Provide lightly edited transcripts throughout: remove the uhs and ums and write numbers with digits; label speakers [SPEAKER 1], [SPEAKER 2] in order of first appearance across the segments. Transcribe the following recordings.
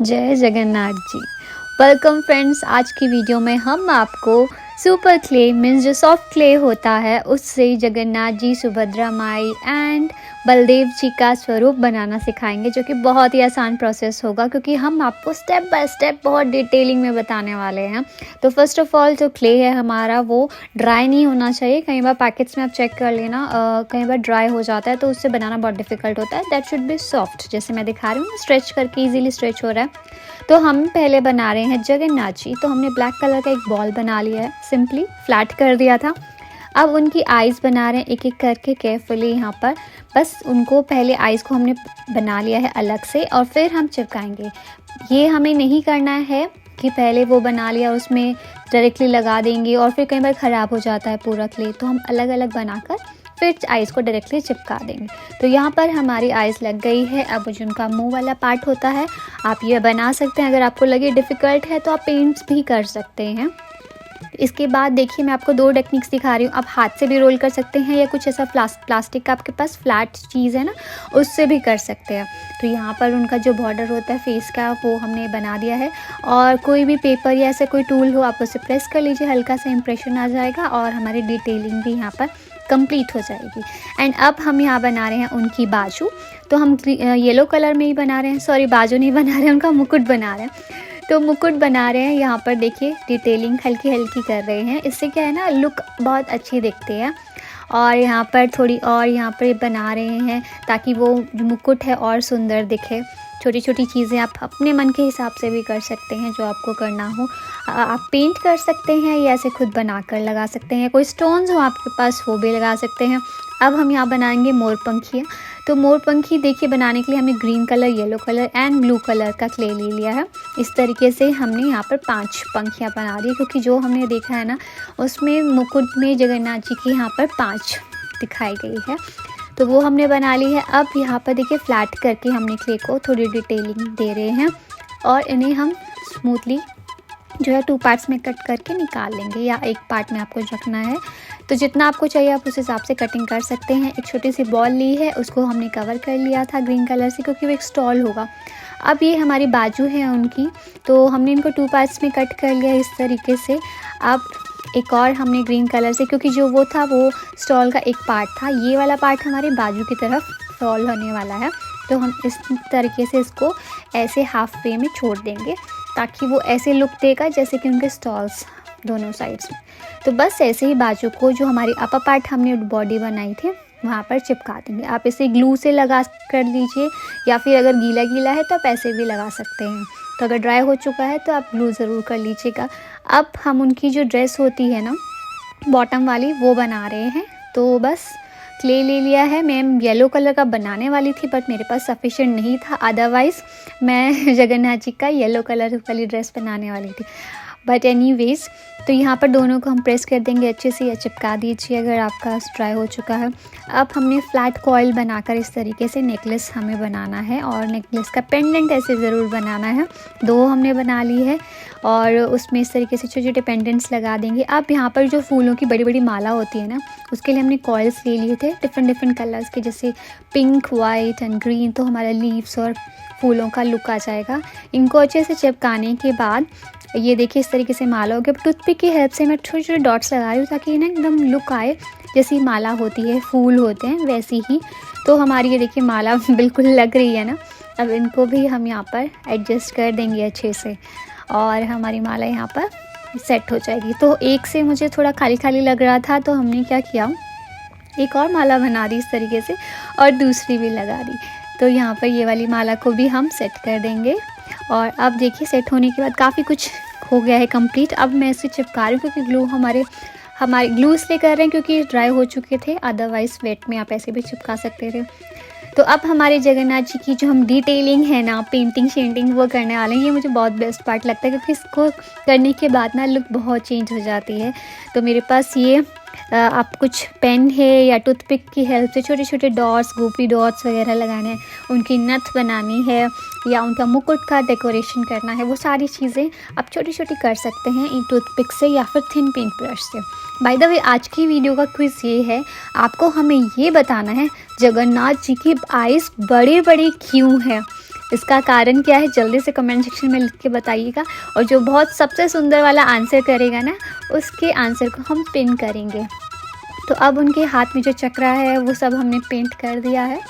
[SPEAKER 1] जय Jagannath ji. Welcome friends. आज की वीडियो में हम आपको सुपर क्ले मीन्स जो सॉफ्ट क्ले होता है उससे जगन्नाथ जी, सुभद्रा माई एंड बलदेव जी का स्वरूप बनाना सिखाएंगे, जो कि बहुत ही आसान प्रोसेस होगा क्योंकि हम आपको स्टेप बाय स्टेप बहुत डिटेलिंग में बताने वाले हैं। तो फर्स्ट ऑफ ऑल जो क्ले है हमारा वो ड्राई नहीं होना चाहिए। कई बार पैकेट्स में आप चेक कर लेना, कई बार ड्राई हो जाता है तो उससे बनाना बहुत डिफिकल्ट होता है। दैट शुड बी सॉफ्ट, जैसे मैं दिखा रही हूँ स्ट्रेच करके ईजिली स्ट्रेच हो रहा है। तो हम पहले बना रहे हैं जगन्नाथ जी। तो हमने ब्लैक कलर का एक बॉल बना लिया है, सिंपली फ्लैट कर दिया था। अब उनकी आइज़ बना रहे हैं एक एक करके केयरफुली यहाँ पर। बस उनको पहले आइज़ को हमने बना लिया है अलग से और फिर हम चिपकाएंगे। ये हमें नहीं करना है कि पहले वो बना लिया उसमें डायरेक्टली लगा देंगे और फिर कई बार ख़राब हो जाता है पूरा क्ले। तो हम अलग अलग बनाकर फिर आइज़ को डायरेक्टली चिपका देंगे। तो यहाँ पर हमारी आइज़ लग गई है। अब जो उनका मुंह वाला पार्ट होता है आप ये बना सकते हैं। अगर आपको लगे डिफ़िकल्ट है तो आप पेंट्स भी कर सकते हैं। इसके बाद देखिए मैं आपको दो टेक्निक्स दिखा रही हूँ। आप हाथ से भी रोल कर सकते हैं या कुछ ऐसा प्लास्टिक का आपके पास फ्लैट चीज़ है ना, उससे भी कर सकते हैं। तो यहाँ पर उनका जो बॉर्डर होता है फेस का वो हमने बना दिया है। और कोई भी पेपर या ऐसा कोई टूल हो आप उसे प्रेस कर लीजिए, हल्का सा इम्प्रेशन आ जाएगा और हमारी डिटेलिंग भी यहाँ पर कंप्लीट हो जाएगी। एंड अब हम यहाँ बना रहे हैं उनकी बाजू। तो हम येलो कलर में ही बना रहे हैं, सॉरी बाजू नहीं बना रहे हैं, उनका मुकुट बना रहे हैं। तो मुकुट बना रहे हैं। यहाँ पर देखिए डिटेलिंग हल्की हल्की कर रहे हैं। इससे क्या है ना, लुक बहुत अच्छी दिखती है। और यहाँ पर थोड़ी और यहाँ पर बना रहे हैं ताकि वो जो मुकुट है और सुंदर दिखे। छोटी छोटी चीज़ें आप अपने मन के हिसाब से भी कर सकते हैं, जो आपको करना हो। आप पेंट कर सकते हैं या ऐसे खुद बना कर लगा सकते हैं। कोई स्टोन्स हो आपके पास वो भी लगा सकते हैं। अब हम यहाँ बनाएंगे मोरपंखियाँ। तो मोरपंखी देखिए बनाने के लिए हमें green colour, yellow colour and blue colour का क्ले ले लिया है। इस तरीके से हमने यहाँ पर 5 पंखियाँ बना दी, क्योंकि जो हमने देखा है ना उसमें मुकुट में जगन्नाथ जी की यहाँ पर 5 दिखाई गई है। तो वो हमने बना ली है। अब यहाँ पर देखिए फ्लैट करके हमने क्ले को थोड़ी डिटेलिंग दे रहे हैं और इन्हें हम स्मूथली जो है 2 पार्ट्स में कट करके निकाल लेंगे, या एक पार्ट में आपको रखना है तो जितना आपको चाहिए आप उस हिसाब से कटिंग कर सकते हैं। एक छोटी सी बॉल ली है, उसको हमने कवर कर लिया था ग्रीन कलर से क्योंकि वो एक स्टॉल होगा। अब ये हमारी बाजू है उनकी, तो हमने इनको 2 पार्ट्स में कट कर लिया इस तरीके से। अब एक और हमने ग्रीन कलर से, क्योंकि जो वो था वो स्टॉल का एक पार्ट था, ये वाला पार्ट हमारे बाजू की तरफ फॉल होने वाला है। तो हम इस तरीके से इसको ऐसे हाफ वे में छोड़ देंगे ताकि वो ऐसे लुक देगा जैसे कि उनके स्टॉल्स दोनों साइड्स में। तो बस ऐसे ही बाजू को जो हमारी अपर पार्ट हमने बॉडी बनाई थी वहाँ पर चिपका देंगे। आप इसे ग्लू से लगा कर लीजिए या फिर अगर गीला गीला है तो आप ऐसे भी लगा सकते हैं। तो अगर ड्राई हो चुका है तो आप ग्लू ज़रूर कर लीजिएगा। अब हम उनकी जो ड्रेस होती है ना बॉटम वाली वो बना रहे हैं। तो बस क्ले ले लिया है। मैं येलो कलर का बनाने वाली थी बट मेरे पास सफिशिएंट नहीं था, अदरवाइज़ मैं जगन्नाथ जी का येलो कलर वाली ड्रेस बनाने वाली थी। बट एनीवेज तो यहाँ पर दोनों को हम प्रेस कर देंगे अच्छे से, या चिपका दीजिए अगर आपका ड्राई हो चुका है। अब हमने फ्लैट कॉइल बनाकर इस तरीके से नेकलेस हमें बनाना है और नेकलेस का पेंडेंट ऐसे ज़रूर बनाना है। 2 हमने बना ली है और उसमें इस तरीके से छोटे छोटे पेंडेंट्स लगा देंगे। अब यहाँ पर जो फूलों की बड़ी बड़ी माला होती है ना उसके लिए हमने कॉइल्स ले लिए थे डिफरेंट कलर्स के, जैसे पिंक, वाइट एंड ग्रीन। तो हमारा लीव्स और फूलों का लुक आ जाएगा। इनको अच्छे से चिपकाने के बाद ये देखिए इस तरीके से माला हो गया। टूथपिक की हेल्प से मैं छोटे छोटे डॉट्स लगा रही हूँ ताकि ना एकदम लुक आए, जैसी माला होती है, फूल होते हैं वैसी ही। तो हमारी ये देखिए माला बिल्कुल लग रही है ना। अब इनको भी हम यहाँ पर एडजस्ट कर देंगे अच्छे से और हमारी माला यहाँ पर सेट हो जाएगी। तो एक से मुझे थोड़ा खाली खाली लग रहा था तो हमने क्या किया, एक और माला बना दी इस तरीके से और दूसरी भी लगा दी। तो यहाँ पर ये वाली माला को भी हम सेट कर देंगे। और अब देखिए सेट होने के बाद काफ़ी कुछ हो गया है कंप्लीट। अब मैं इसे चिपका रही हूँ क्योंकि ग्लू हमारे ग्लू इसलिए कर रहे हैं क्योंकि ड्राई हो चुके थे, अदरवाइज़ वेट में आप ऐसे भी चिपका सकते थे। तो अब हमारे जगन्नाथ जी की जो हम डिटेलिंग है ना, पेंटिंग शेंटिंग वो करने वाले हैं। ये मुझे बहुत बेस्ट पार्ट लगता है क्योंकि इसको करने के बाद ना लुक बहुत चेंज हो जाती है। तो मेरे पास ये आप कुछ पेन है या टूथपिक की हेल्प से छोटे छोटे डॉट्स, गोपी डॉट्स वगैरह लगाने हैं, उनकी नथ बनानी है या उनका मुकुट का डेकोरेशन करना है, वो सारी चीज़ें आप छोटी छोटी कर सकते हैं इन टूथपिक से या फिर थिन पेंट ब्रश से। बाय द वे आज की वीडियो का क्विज़ ये है, आपको हमें ये बताना है जगन्नाथ जी की आइज़ बड़ी बड़ी क्यों है। इसका कारण क्या है जल्दी से कमेंट सेक्शन में लिख के बताइएगा। और जो बहुत सबसे सुंदर वाला आंसर करेगा ना, उसके आंसर को हम पिन करेंगे। तो अब उनके हाथ में जो चक्रा है वो सब हमने पेंट कर दिया है।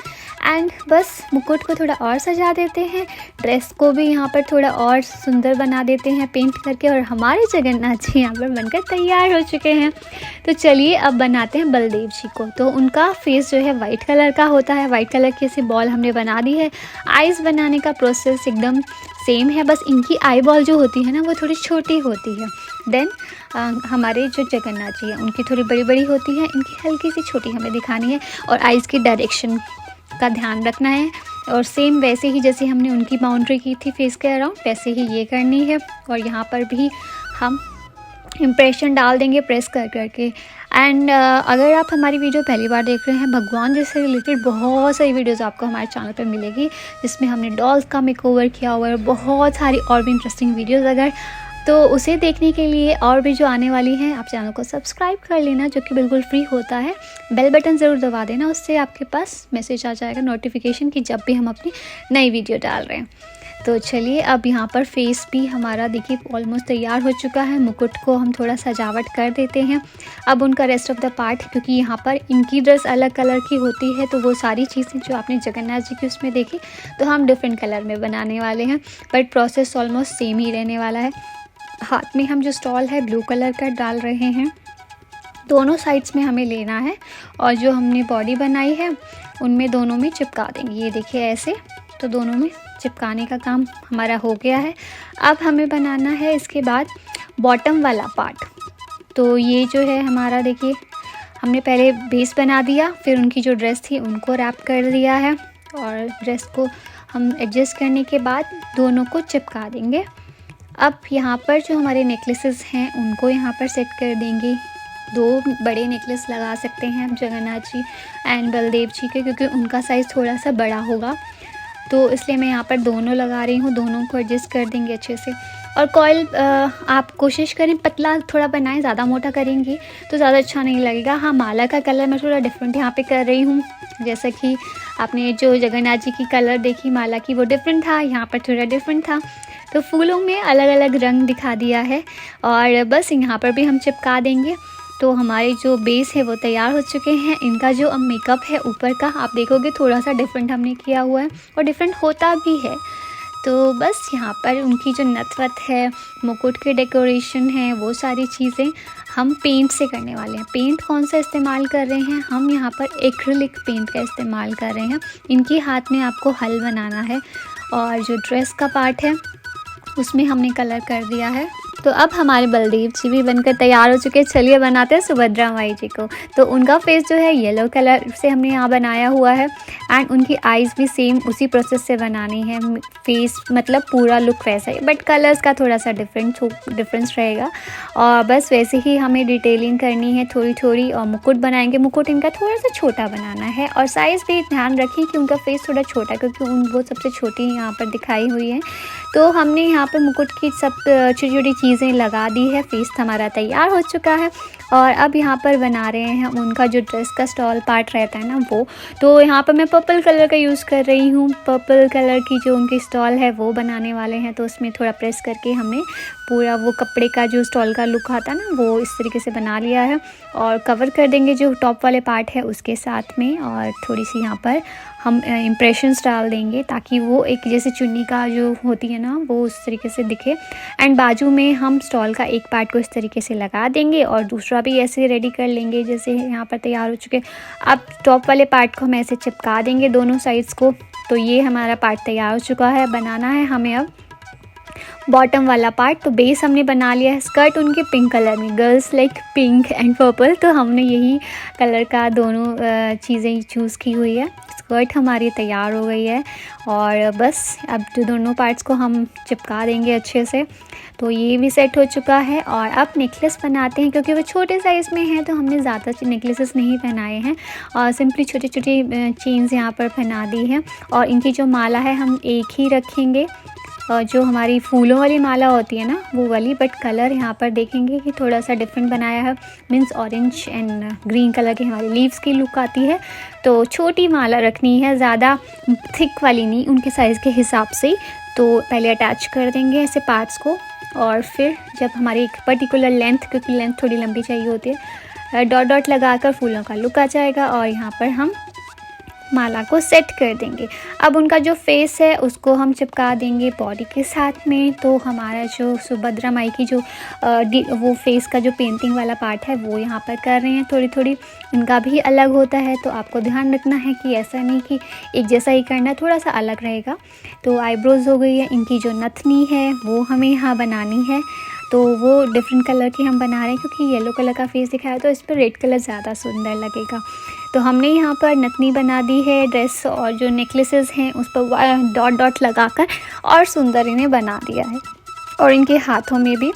[SPEAKER 1] एंड बस मुकुट को थोड़ा और सजा देते हैं, ड्रेस को भी यहाँ पर थोड़ा और सुंदर बना देते हैं पेंट करके। और हमारे जगन्नाथ जी यहाँ पर बनकर तैयार हो चुके हैं। तो चलिए अब बनाते हैं बलदेव जी को। तो उनका फेस जो है वाइट कलर का होता है, वाइट कलर की ऐसी बॉल हमने बना दी है। आइज़ बनाने का प्रोसेस एकदम सेम है, बस इनकी आई बॉल जो होती है ना वो थोड़ी छोटी होती है। देन हमारे जो जगन्नाथ जी हैं उनकी थोड़ी बड़ी बड़ी होती है, इनकी हल्की सी छोटी हमें दिखानी है। और आइज़ की डायरेक्शन का ध्यान रखना है। और सेम वैसे ही जैसे हमने उनकी बाउंड्री की थी फेस के अराउंड, वैसे ही ये करनी है। और यहाँ पर भी हम इम्प्रेशन डाल देंगे प्रेस कर करके। एंड अगर आप हमारी वीडियो पहली बार देख रहे हैं, भगवान जी से रिलेटेड बहुत सारी वीडियोस आपको हमारे चैनल पर मिलेगी, जिसमें हमने डॉल्स का मेकओवर किया हुआ है, बहुत सारी और भी इंटरेस्टिंग वीडियोस। अगर तो उसे देखने के लिए और भी जो आने वाली हैं, आप चैनल को सब्सक्राइब कर लेना, जो कि बिल्कुल फ्री होता है। बेल बटन ज़रूर दबा देना, उससे आपके पास मैसेज आ जाएगा नोटिफिकेशन की जब भी हम अपनी नई वीडियो डाल रहे हैं। तो चलिए अब यहाँ पर फेस भी हमारा देखिए ऑलमोस्ट तैयार हो चुका है। मुकुट को हम थोड़ा सजावट कर देते हैं। अब उनका रेस्ट ऑफ द पार्ट, क्योंकि यहाँ पर इनकी ड्रेस अलग कलर की होती है, तो वो सारी चीज़ें जो आपने जगन्नाथ जी की उसमें देखी, तो हम डिफरेंट कलर में बनाने वाले हैं, बट प्रोसेस ऑलमोस्ट सेम ही रहने वाला है। हाथ में हम जो स्टॉल है ब्लू कलर का डाल रहे हैं, दोनों साइड्स में हमें लेना है। और जो हमने बॉडी बनाई है उनमें दोनों में चिपका देंगे, ये देखिए ऐसे। तो दोनों में चिपकाने का काम हमारा हो गया है। अब हमें बनाना है इसके बाद बॉटम वाला पार्ट। तो ये जो है हमारा देखिए, हमने पहले बेस बना दिया, फिर उनकी जो ड्रेस थी उनको रैप कर दिया है। और ड्रेस को हम एडजस्ट करने के बाद दोनों को चिपका देंगे। अब यहाँ पर जो हमारे नेकलेसेस हैं उनको यहाँ पर सेट कर देंगे। 2 बड़े नेकलेस लगा सकते हैं हम जगन्नाथ जी एंड बलदेव जी के, क्योंकि उनका साइज़ थोड़ा सा बड़ा होगा, तो इसलिए मैं यहाँ पर दोनों लगा रही हूँ। दोनों को एडजस्ट कर देंगे अच्छे से। और कॉइल आप कोशिश करें पतला थोड़ा बनाएं, ज़्यादा मोटा करेंगी तो ज़्यादा अच्छा नहीं लगेगा। हाँ, माला का कलर मैं थोड़ा डिफरेंट यहाँ पे कर रही हूँ, जैसा कि आपने जो जगन्नाथ जी की कलर देखी माला की वो डिफरेंट था, यहाँ पर थोड़ा डिफरेंट था। तो फूलों में अलग अलग रंग दिखा दिया है। और बस यहाँ पर भी हम चिपका देंगे। तो हमारे जो बेस है वो तैयार हो चुके हैं। इनका जो अब मेकअप है ऊपर का, आप देखोगे थोड़ा सा डिफरेंट हमने किया हुआ है, और डिफरेंट होता भी है। तो बस यहाँ पर उनकी जो नथवत है, मुकुट के डेकोरेशन है, वो सारी चीज़ें हम पेंट से करने वाले हैं। पेंट कौन सा इस्तेमाल कर रहे हैं हम, यहाँ पर एक्रिलिक पेंट का इस्तेमाल कर रहे हैं। इनके हाथ में आपको हल बनाना है। और जो ड्रेस का पार्ट है उसमें हमने कलर कर दिया है। तो अब हमारे बलदेव जी भी बनकर तैयार हो चुके हैं। चलिए बनाते हैं सुभद्रा माई जी को। तो उनका फेस जो है येलो कलर से हमने यहाँ बनाया हुआ है। एंड उनकी आइज़ भी सेम उसी प्रोसेस से बनानी है। फेस मतलब पूरा लुक वैसा ही, बट कलर्स का थोड़ा सा डिफरेंस रहेगा। और बस वैसे ही हमें डिटेलिंग करनी है थोड़ी थोड़ी। और मुकुट बनाएंगे, मुकुट इनका थोड़ा सा छोटा बनाना है। और साइज़ भी ध्यान रखिए कि उनका फेस थोड़ा छोटा, क्योंकि वो सबसे छोटी यहाँ पर दिखाई हुई है। तो हमने यहाँ पर मुकुट की सब छोटी छोटी चीज़ें लगा दी है। फेस हमारा तैयार हो चुका है। और अब यहाँ पर बना रहे हैं उनका जो ड्रेस का स्टॉल पार्ट रहता है ना वो। तो यहाँ पर मैं पर्पल कलर का यूज़ कर रही हूँ। पर्पल कलर की जो उनकी स्टॉल है वो बनाने वाले हैं। तो उसमें थोड़ा प्रेस करके हमने पूरा वो कपड़े का जो स्टॉल का लुक आता है ना, वो इस तरीके से बना लिया है। और कवर कर देंगे जो टॉप वाले पार्ट है उसके साथ में। और थोड़ी सी यहाँ पर हम इम्प्रेशंस डाल देंगे, ताकि वो एक जैसे चुन्नी का जो होती है ना वो उस तरीके से दिखे। एंड बाजू में हम स्टॉल का एक पार्ट को इस तरीके से लगा देंगे, और दूसरा भी ऐसे रेडी कर लेंगे जैसे यहाँ पर तैयार हो चुके। अब टॉप वाले पार्ट को हम ऐसे चिपका देंगे दोनों साइड्स को। तो ये हमारा पार्ट तैयार हो चुका है। बनाना है हमें अब बॉटम वाला पार्ट। तो बेस हमने बना लिया है। स्कर्ट उनके पिंक कलर में, girls like pink and purple, तो हमने यही कलर का दोनों चीज़ें चूज़ की हुई है। स्कर्ट हमारी तैयार हो गई है। और बस अब जो दोनों पार्ट्स को हम चिपका देंगे अच्छे से। तो ये भी सेट हो चुका है। और अब नेकलेस बनाते हैं, क्योंकि वो छोटे साइज़ में है तो हमने ज़्यादा नेकलेसेस नहीं पहनाए हैं, और सिंपली छोटी छोटी चेन्स यहाँ पर पहना दी हैं। और इनकी जो माला है हम एक ही रखेंगे, जो हमारी फूलों वाली माला होती है ना वो वाली, बट कलर यहाँ पर देखेंगे कि थोड़ा सा डिफरेंट बनाया है। Means orange and green colour की हमारी लीव्स की लुक आती है। तो छोटी माला रखनी है, ज़्यादा थिक वाली नहीं, उनके साइज़ के हिसाब से। तो पहले अटैच कर देंगे ऐसे पार्ट्स को, और फिर जब हमारी एक पर्टिकुलर लेंथ, क्योंकि लेंथ थोड़ी लंबी चाहिए होती है, डॉट डॉट लगाकर फूलों का लुक आ जाएगा। और यहाँ पर हम माला को सेट कर देंगे। अब उनका जो फेस है उसको हम चिपका देंगे बॉडी के साथ में। तो हमारा जो सुभद्रा माई की जो वो फेस का जो पेंटिंग वाला पार्ट है वो यहाँ पर कर रहे हैं। थोड़ी थोड़ी इनका भी अलग होता है, तो आपको ध्यान रखना है कि ऐसा नहीं कि एक जैसा ही करना है, थोड़ा सा अलग रहेगा। तो आईब्रोज़ हो गई है, इनकी जो नथनी है वो हमें यहाँ बनानी है। तो वो डिफरेंट कलर की हम बना रहे हैं, क्योंकि येलो कलर का फेस दिखाया तो इस पर रेड कलर ज़्यादा सुंदर लगेगा। तो हमने यहाँ पर नथनी बना दी है ड्रेस, और जो नेकलेसेस हैं उस पर डॉट डॉट लगाकर और सुंदर इन्हें बना दिया है। और इनके हाथों में भी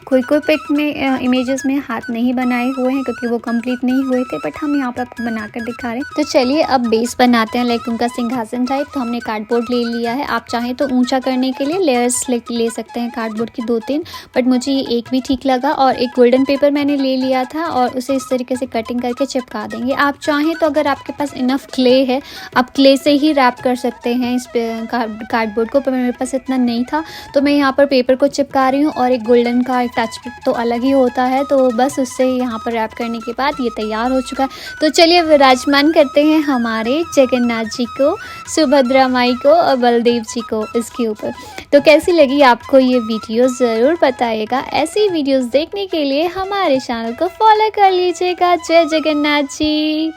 [SPEAKER 1] कोई पिक में इमेजेस में हाथ नहीं बनाए हुए हैं, क्योंकि वो कंप्लीट नहीं हुए थे, बट हम यहाँ पर आपको बनाकर दिखा रहे हैं। तो चलिए अब बेस बनाते हैं, लाइक उनका सिंहासन टाइप। तो हमने कार्डबोर्ड ले लिया है, आप चाहें तो ऊंचा करने के लिए लेयर्स ले सकते हैं कार्डबोर्ड की 2-3, बट मुझे ये एक भी ठीक लगा। और एक गोल्डन पेपर मैंने ले लिया था, और उसे इस तरीके से कटिंग करके चिपका देंगे। आप चाहें तो अगर आपके पास इनफ क्ले है, आप क्ले से ही रैप कर सकते हैं इस कार्डबोर्ड को, पर मेरे पास इतना नहीं था, तो मैं यहाँ पर पेपर को चिपका रही हूँ। और एक गोल्डन का टच तो अलग ही होता है, तो बस उससे यहाँ पर रैप करने के बाद ये तैयार हो चुका है। तो चलिए विराजमान करते हैं हमारे जगन्नाथ जी को, सुभद्रा माई को और बलदेव जी को इसके ऊपर। तो कैसी लगी आपको ये वीडियो ज़रूर बताइएगा। ऐसी वीडियोस देखने के लिए हमारे चैनल को फॉलो कर लीजिएगा। जय जगन्नाथ जी।